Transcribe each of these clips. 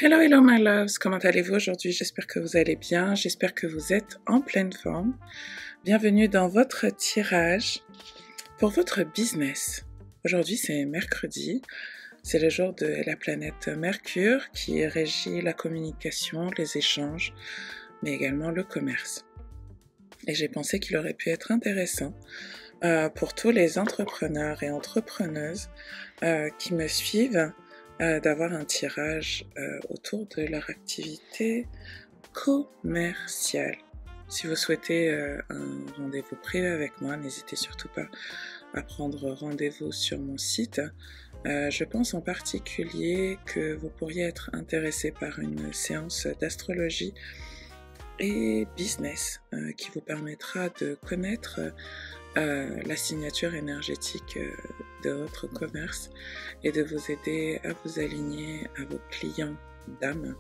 Hello, hello my loves, comment allez-vous aujourd'hui? J'espère que vous allez bien, j'espère que vous êtes en pleine forme. Bienvenue dans votre tirage pour votre business. Aujourd'hui c'est mercredi, c'est le jour de la planète Mercure qui régit la communication, les échanges, mais également le commerce. Et j'ai pensé qu'il aurait pu être intéressant pour tous les entrepreneurs et entrepreneuses qui me suivent d'avoir un tirage autour de leur activité commerciale. Si vous souhaitez un rendez-vous privé avec moi, n'hésitez surtout pas à prendre rendez-vous sur mon site. Je pense en particulier que vous pourriez être intéressé par une séance d'astrologie et business qui vous permettra de connaître la signature énergétique de votre commerce et de vous aider à vous aligner à vos clients d'âme,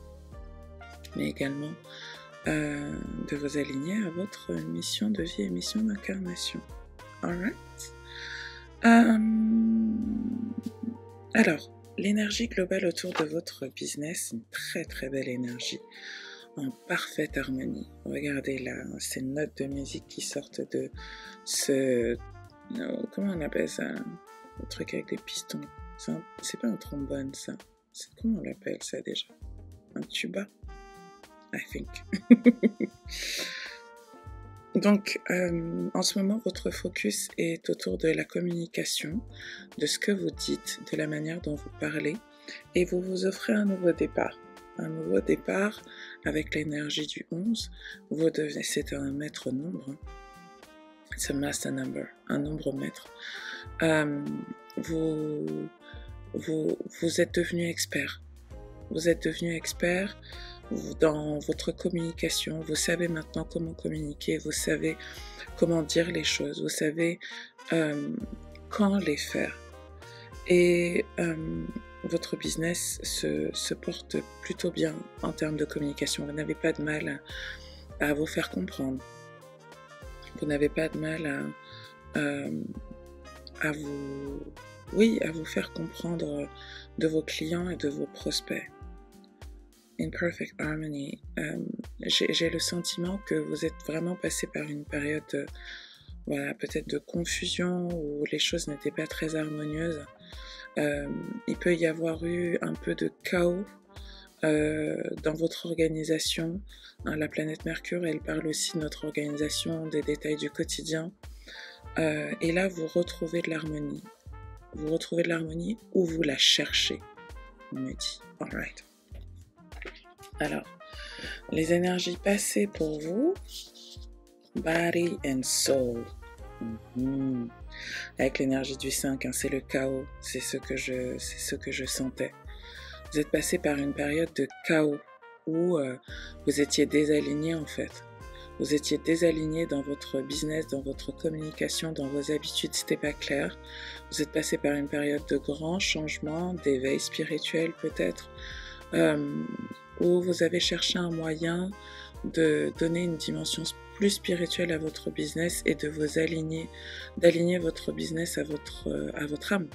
mais également de vous aligner à votre mission de vie et mission d'incarnation. Alright. Alors, l'énergie globale autour de votre business, une très très belle énergie, en parfaite harmonie. Regardez là, ces notes de musique qui sortent de ce... comment on appelle ça? Le truc avec les pistons. C'est pas un trombone ça. Comment on l'appelle ça déjà? Un tuba? I think. Donc, en ce moment, votre focus est autour de la communication, de ce que vous dites, de la manière dont vous parlez, et vous vous offrez un nouveau départ. Un nouveau départ avec l'énergie du 11. Vous devenez, c'est un maître nombre. C'est un master number, un nombre maître. Vous êtes devenu expert. Vous êtes devenu expert dans votre communication. Vous savez maintenant comment communiquer. Vous savez comment dire les choses. Vous savez quand les faire. Et votre business se porte plutôt bien en termes de communication. Vous n'avez pas de mal à vous faire comprendre. Vous n'avez pas de mal à vous faire comprendre de vos clients et de vos prospects. In perfect harmony. J'ai le sentiment que vous êtes vraiment passé par une période peut-être de confusion où les choses n'étaient pas très harmonieuses. Il peut y avoir eu un peu de chaos dans votre organisation. La planète Mercure, elle parle aussi de notre organisation, des détails du quotidien. Et là, vous retrouvez de l'harmonie. Vous retrouvez de l'harmonie ou vous la cherchez, on me dit. Alright. Alors, les énergies passées pour vous, body and soul. Avec l'énergie du 5, c'est le chaos, c'est ce que je sentais. Vous êtes passé par une période de chaos où vous étiez désaligné en fait. Vous étiez désaligné dans votre business, dans votre communication, dans vos habitudes, c'était pas clair. Vous êtes passé par une période de grands changements, d'éveil spirituel peut-être, où vous avez cherché un moyen de donner une dimension plus spirituelle à votre business et de vous d'aligner votre business à votre âme,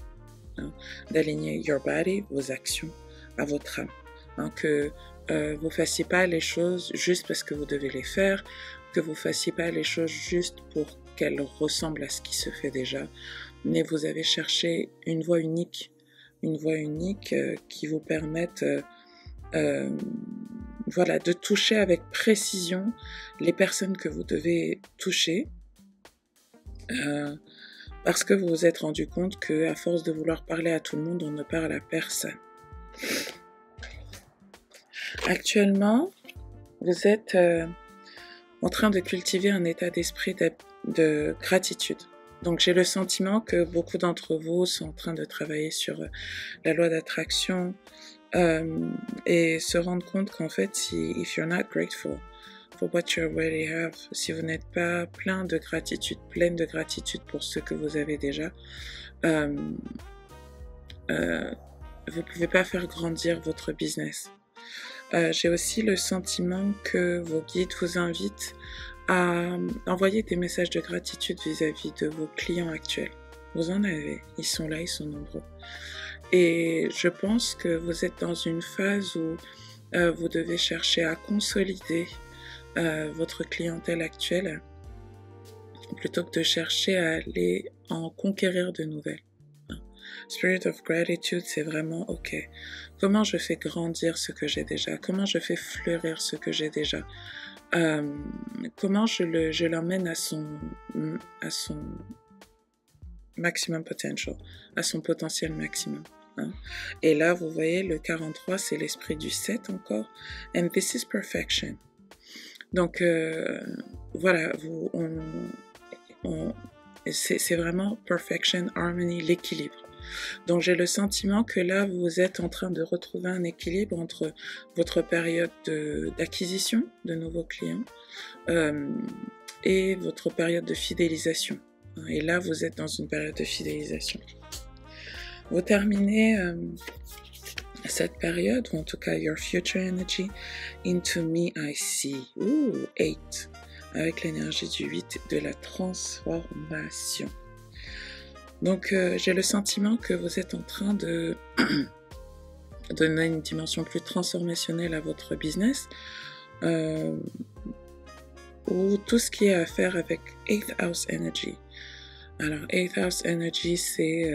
hein, d'aligner your body, vos actions à votre âme, hein, que vous fassiez pas les choses juste parce que vous devez les faire, que vous fassiez pas les choses juste pour qu'elles ressemblent à ce qui se fait déjà, mais vous avez cherché une voie unique qui vous permette de toucher avec précision les personnes que vous devez toucher, parce que vous vous êtes rendu compte que à force de vouloir parler à tout le monde, on ne parle à personne. Actuellement, vous êtes en train de cultiver un état d'esprit de gratitude. Donc j'ai le sentiment que beaucoup d'entre vous sont en train de travailler sur la loi d'attraction et se rendre compte qu'en fait, if you're not grateful for what you already have, si vous n'êtes pas pleine de gratitude pour ce que vous avez déjà, vous pouvez pas faire grandir votre business. J'ai aussi le sentiment que vos guides vous invitent à envoyer des messages de gratitude vis-à-vis de vos clients actuels. Vous en avez, ils sont là, ils sont nombreux. Et je pense que vous êtes dans une phase où vous devez chercher à consolider votre clientèle actuelle plutôt que de chercher à aller en conquérir de nouvelles. Spirit of Gratitude, c'est vraiment, ok, comment je fais grandir ce que j'ai déjà, comment je fais fleurir ce que j'ai déjà, comment je l'emmène à son maximum potential, à son potentiel maximum. Hein. Et là, vous voyez, le 43, c'est l'esprit du 7 encore. And this is perfection. Donc, voilà, c'est vraiment perfection, harmony, l'équilibre. Donc, j'ai le sentiment que là, vous êtes en train de retrouver un équilibre entre votre période d'acquisition de nouveaux clients et votre période de fidélisation. Et là, vous êtes dans une période de fidélisation. Vous terminez cette période, ou en tout cas, your future energy, into me I see. Ooh, 8. Avec l'énergie du 8 de la transformation. Donc, j'ai le sentiment que vous êtes en train de donner une dimension plus transformationnelle à votre business, ou tout ce qui est à faire avec 8th House Energy. Alors, 8th House Energy, c'est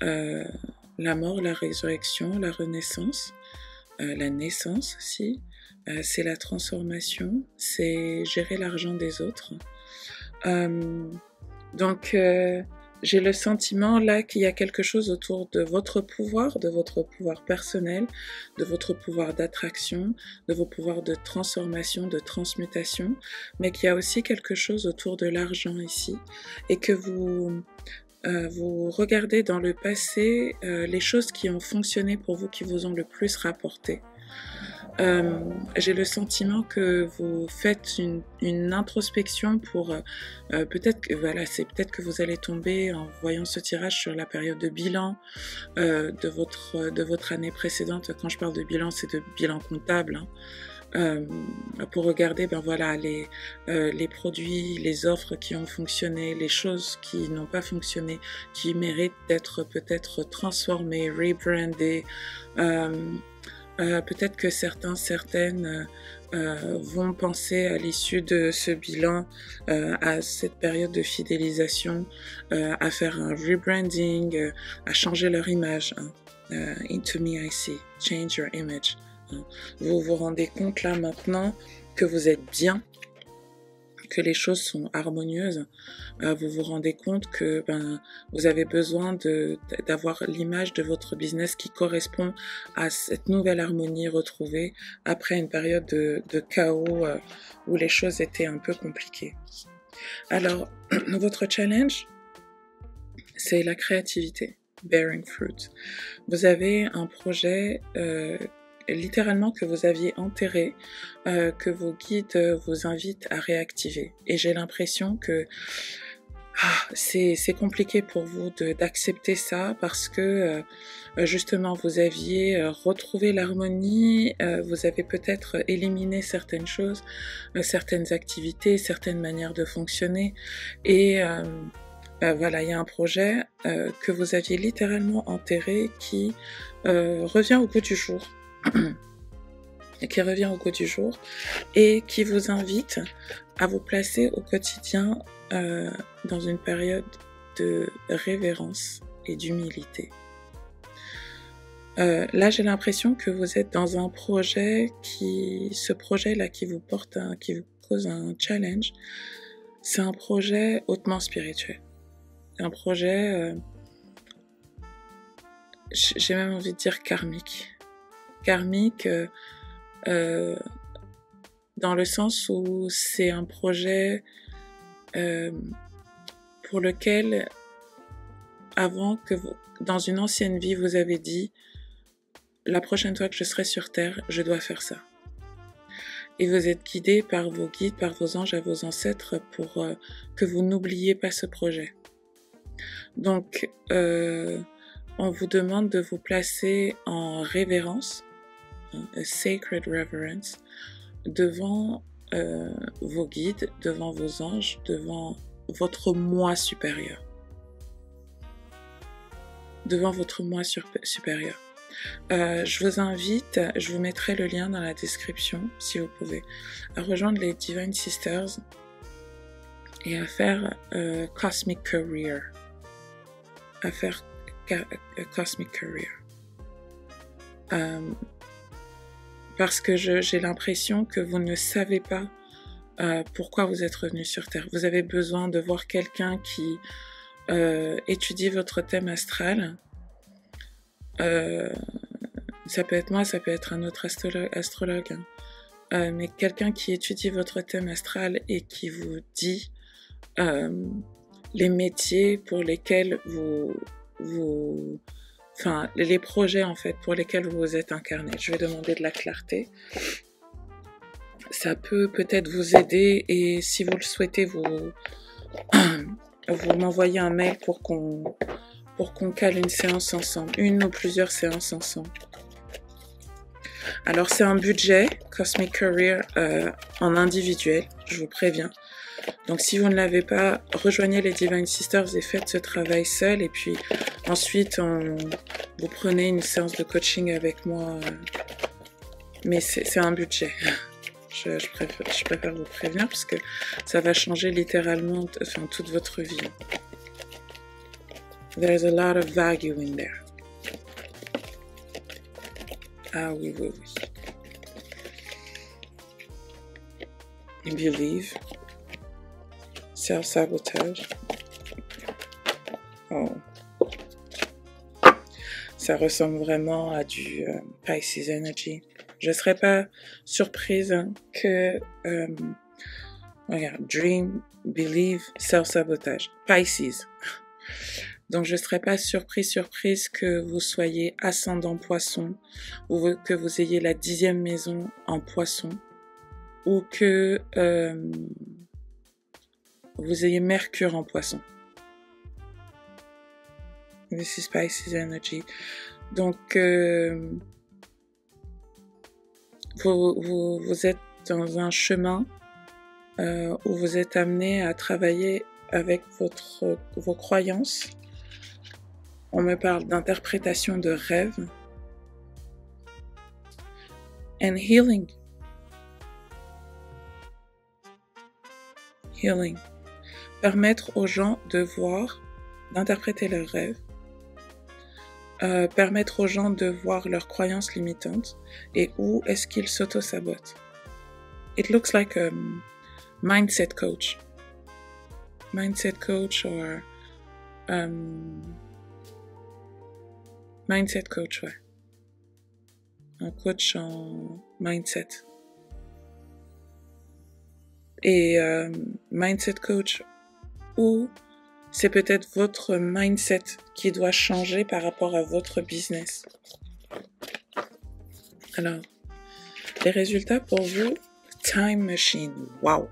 la mort, la résurrection, la renaissance, la naissance aussi. C'est la transformation, c'est gérer l'argent des autres. Donc, j'ai le sentiment là qu'il y a quelque chose autour de votre pouvoir personnel, de votre pouvoir d'attraction, de vos pouvoirs de transformation, de transmutation, mais qu'il y a aussi quelque chose autour de l'argent ici, et que vous regardez dans le passé les choses qui ont fonctionné pour vous, qui vous ont le plus rapporté. J'ai le sentiment que vous faites une introspection pour peut-être que vous allez tomber en voyant ce tirage sur la période de bilan de votre année précédente. Quand je parle de bilan, c'est de bilan comptable. Pour regarder les produits, les offres qui ont fonctionné, les choses qui n'ont pas fonctionné, qui méritent d'être peut-être transformées, rebrandées. Peut-être que certaines vont penser à l'issue de ce bilan, à cette période de fidélisation, à faire un rebranding, à changer leur image. Into me I see, change your image. Vous vous rendez compte là maintenant que vous êtes bien, que les choses sont harmonieuses. Vous vous rendez compte que vous avez besoin d'avoir l'image de votre business qui correspond à cette nouvelle harmonie retrouvée après une période de chaos où les choses étaient un peu compliquées. Alors, votre challenge, c'est la créativité, bearing fruit. Vous avez un projet littéralement que vous aviez enterré, que vos guides vous invitent à réactiver. Et j'ai l'impression que c'est compliqué pour vous d'accepter ça parce que justement vous aviez retrouvé l'harmonie, vous avez peut-être éliminé certaines choses, certaines activités, certaines manières de fonctionner et voilà, il y a un projet que vous aviez littéralement enterré qui revient au goût du jour. Et qui vous invite à vous placer au quotidien dans une période de révérence et d'humilité. Là, j'ai l'impression que vous êtes dans un projet ce projet-là qui vous cause un challenge, c'est un projet hautement spirituel. Un projet, j'ai même envie de dire karmique. Karmique dans le sens où c'est un projet pour lequel dans une ancienne vie vous avez dit la prochaine fois que je serai sur terre je dois faire ça et vous êtes guidé par vos guides, par vos anges et vos ancêtres pour que vous n'oubliez pas ce projet. Donc on vous demande de vous placer en révérence, a sacred reverence, devant vos guides, devant vos anges, devant votre moi supérieur. Devant votre moi supérieur. Je vous invite, je vous mettrai le lien dans la description, si vous pouvez, à rejoindre les Divine Sisters et à faire Cosmic Career. À faire Cosmic Career. Parce que j'ai l'impression que vous ne savez pas pourquoi vous êtes revenu sur Terre. Vous avez besoin de voir quelqu'un qui étudie votre thème astral. Ça peut être moi, ça peut être un autre astrologue. Mais quelqu'un qui étudie votre thème astral et qui vous dit les métiers pour lesquels enfin, les projets en fait pour lesquels vous vous êtes incarné. Je vais demander de la clarté. Ça peut peut-être vous aider et si vous le souhaitez, vous m'envoyez un mail pour qu'on cale une séance ensemble, une ou plusieurs séances ensemble. Alors c'est un budget Cosmic Career en individuel, je vous préviens. Donc si vous ne l'avez pas, rejoignez les Divine Sisters et faites ce travail seul. Et puis ensuite, vous prenez une séance de coaching avec moi. Mais c'est un budget. Je préfère vous prévenir parce que ça va changer littéralement toute votre vie. There's a lot of value in there. Ah oui. Believe. Self-sabotage. Oh. Ça ressemble vraiment à du Pisces Energy. Je ne serais pas surprise que... regarde, Dream, Believe, Self-sabotage. Pisces. Donc je ne serais pas surprise que vous soyez ascendant Poisson ou que vous ayez la 10e maison en Poisson ou que... vous ayez Mercure en Poisson. This is Pisces Energy. Donc, vous êtes dans un chemin où vous êtes amené à travailler avec vos croyances. On me parle d'interprétation de rêves. And healing. Healing. Permettre aux gens de voir, d'interpréter leurs rêves, permettre aux gens de voir leurs croyances limitantes et où est-ce qu'ils s'auto-sabotent. It looks like a mindset coach. Mindset coach or mindset coach, ouais. Un coach en mindset. Et mindset coach ou c'est peut-être votre mindset qui doit changer par rapport à votre business. Alors, les résultats pour vous, Time Machine, wow.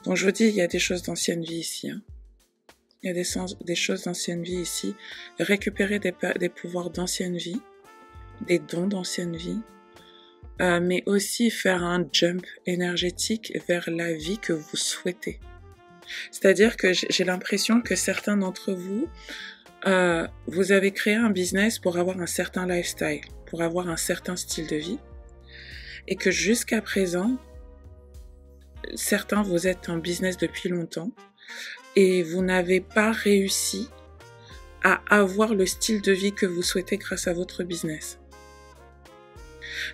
Donc je vous dis, il y a des choses d'ancienne vie ici. Hein. Il y a des choses d'ancienne vie ici. Récupérer des pouvoirs d'ancienne vie, des dons d'ancienne vie, mais aussi faire un jump énergétique vers la vie que vous souhaitez. C'est-à-dire que j'ai l'impression que certains d'entre vous, vous avez créé un business pour avoir un certain lifestyle, pour avoir un certain style de vie, et que jusqu'à présent, certains vous êtes en business depuis longtemps, et vous n'avez pas réussi à avoir le style de vie que vous souhaitez grâce à votre business.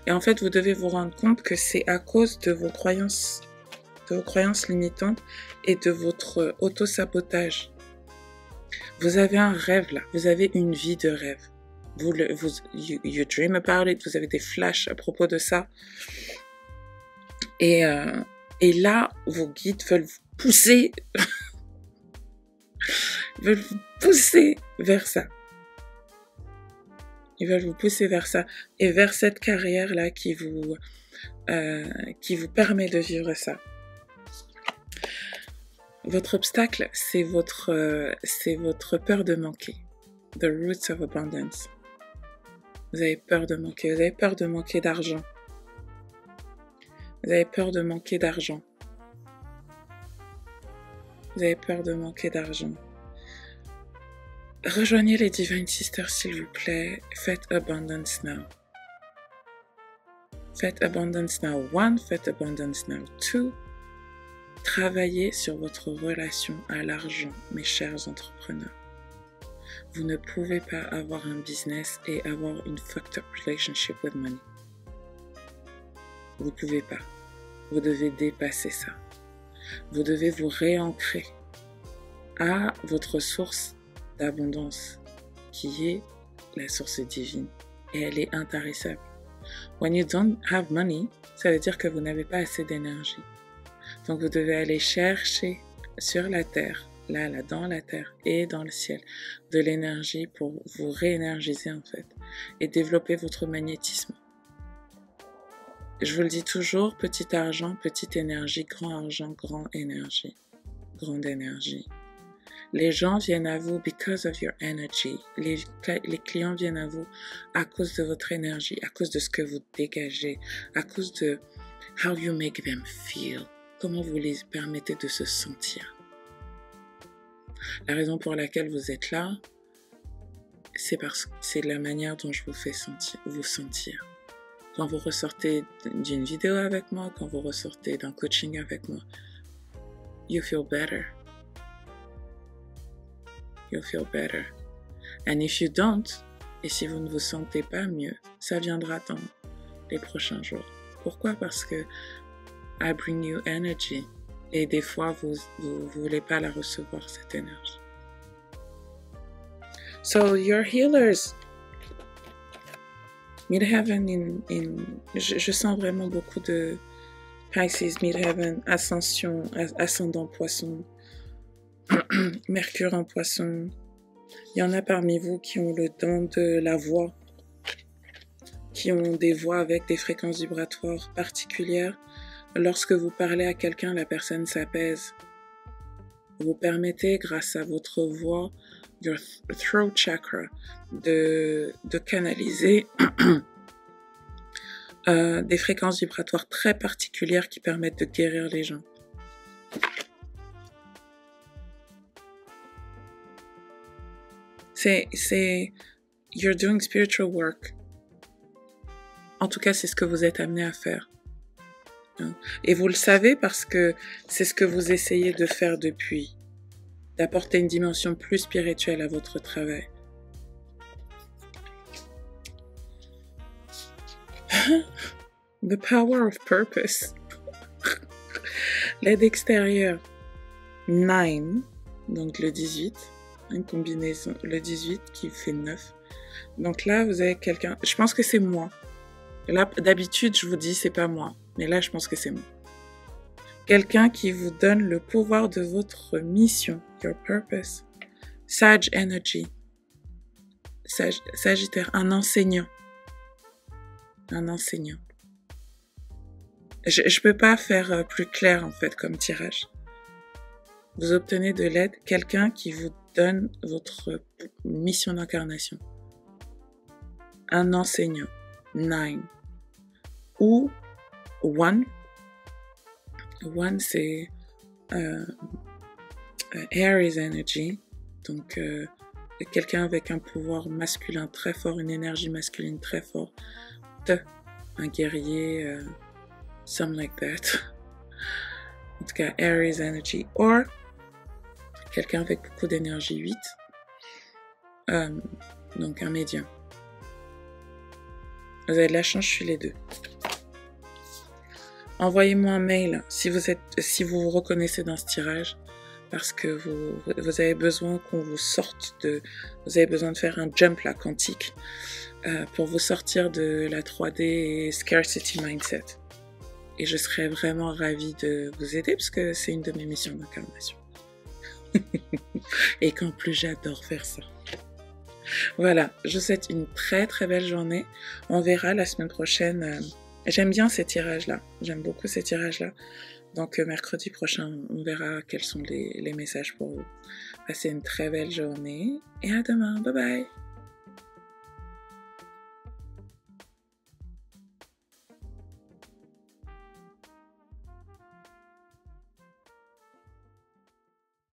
Et en fait, vous devez vous rendre compte que c'est à cause de vos croyances limitantes et de votre auto-sabotage. Vous avez un rêve là, vous avez une vie de rêve. You dream about it, vous avez des flashs à propos de ça. Et là, vos guides veulent vous pousser, vers ça. Ils veulent vous pousser vers ça et vers cette carrière-là qui vous permet de vivre ça. Votre obstacle, c'est votre peur de manquer. The roots of abundance. Vous avez peur de manquer. Vous avez peur de manquer d'argent. Vous avez peur de manquer d'argent. Vous avez peur de manquer d'argent. Rejoignez les Divine Sisters, s'il vous plaît. Faites Abundance Now. Faites Abundance Now 1, faites Abundance Now 2. Travaillez sur votre relation à l'argent, mes chers entrepreneurs. Vous ne pouvez pas avoir un business et avoir une fucked up relationship with money. Vous ne pouvez pas. Vous devez dépasser ça. Vous devez vous réancrer à votre source d'abondance, qui est la source divine. Et elle est intarissable. When you don't have money, ça veut dire que vous n'avez pas assez d'énergie. Donc vous devez aller chercher sur la terre, là, dans la terre et dans le ciel, de l'énergie pour vous réénergiser en fait et développer votre magnétisme. Je vous le dis toujours, petit argent, petite énergie, grand argent, grande énergie. Les gens viennent à vous because of your energy. Les clients viennent à vous à cause de votre énergie, à cause de ce que vous dégagez, à cause de how you make them feel. Comment vous les permettez de se sentir. La raison pour laquelle vous êtes là, c'est parce que c'est la manière dont je vous fais vous sentir. Quand vous ressortez d'une vidéo avec moi, quand vous ressortez d'un coaching avec moi, you feel better. You feel better. And if you don't, et si vous ne vous sentez pas mieux, ça viendra dans les prochains jours. Pourquoi? Parce que I bring you energy. Et des fois, vous voulez pas la recevoir, cette énergie. So, your healers. Midheaven je sens vraiment beaucoup de Pisces, Midheaven, Ascension, Ascendant Poisson, Mercure en Poisson. Il y en a parmi vous qui ont le don de la voix, qui ont des voix avec des fréquences vibratoires particulières. Lorsque vous parlez à quelqu'un, la personne s'apaise. Vous permettez, grâce à votre voix, your throat chakra, de canaliser des fréquences vibratoires très particulières qui permettent de guérir les gens. You're doing spiritual work. En tout cas, c'est ce que vous êtes amené à faire. Et vous le savez parce que c'est ce que vous essayez de faire depuis, d'apporter une dimension plus spirituelle à votre travail. The power of purpose. L'aide extérieure. 9, donc le 18, une combinaison, le 18 qui fait 9. Donc là, vous avez quelqu'un, je pense que c'est moi. Là, d'habitude, je vous dis, c'est pas moi. Mais là, je pense que c'est moi. Quelqu'un qui vous donne le pouvoir de votre mission, your purpose. Sage energy. Sagittaire, un enseignant. Un enseignant. Je peux pas faire plus clair, en fait, comme tirage. Vous obtenez de l'aide, quelqu'un qui vous donne votre mission d'incarnation. Un enseignant. 9. Ou 1. 1, c'est Aries Energy. Donc, quelqu'un avec un pouvoir masculin très fort, une énergie masculine très forte. Un guerrier, something like that. En tout cas, Aries Energy. Or, quelqu'un avec beaucoup d'énergie 8. Donc, un médium. Vous avez de la chance, je suis les deux. Envoyez-moi un mail si vous vous reconnaissez dans ce tirage, parce que vous avez besoin qu'on vous sorte vous avez besoin de faire un jump là, quantique, pour vous sortir de la 3D et scarcity mindset. Et je serais vraiment ravie de vous aider, parce que c'est une de mes missions d'incarnation. Et qu'en plus, j'adore faire ça. Voilà, je vous souhaite une très très belle journée. On verra la semaine prochaine. J'aime bien ces tirages-là. J'aime beaucoup ces tirages-là. Donc mercredi prochain, on verra quels sont les messages pour vous. Passez une très belle journée et à demain. Bye bye.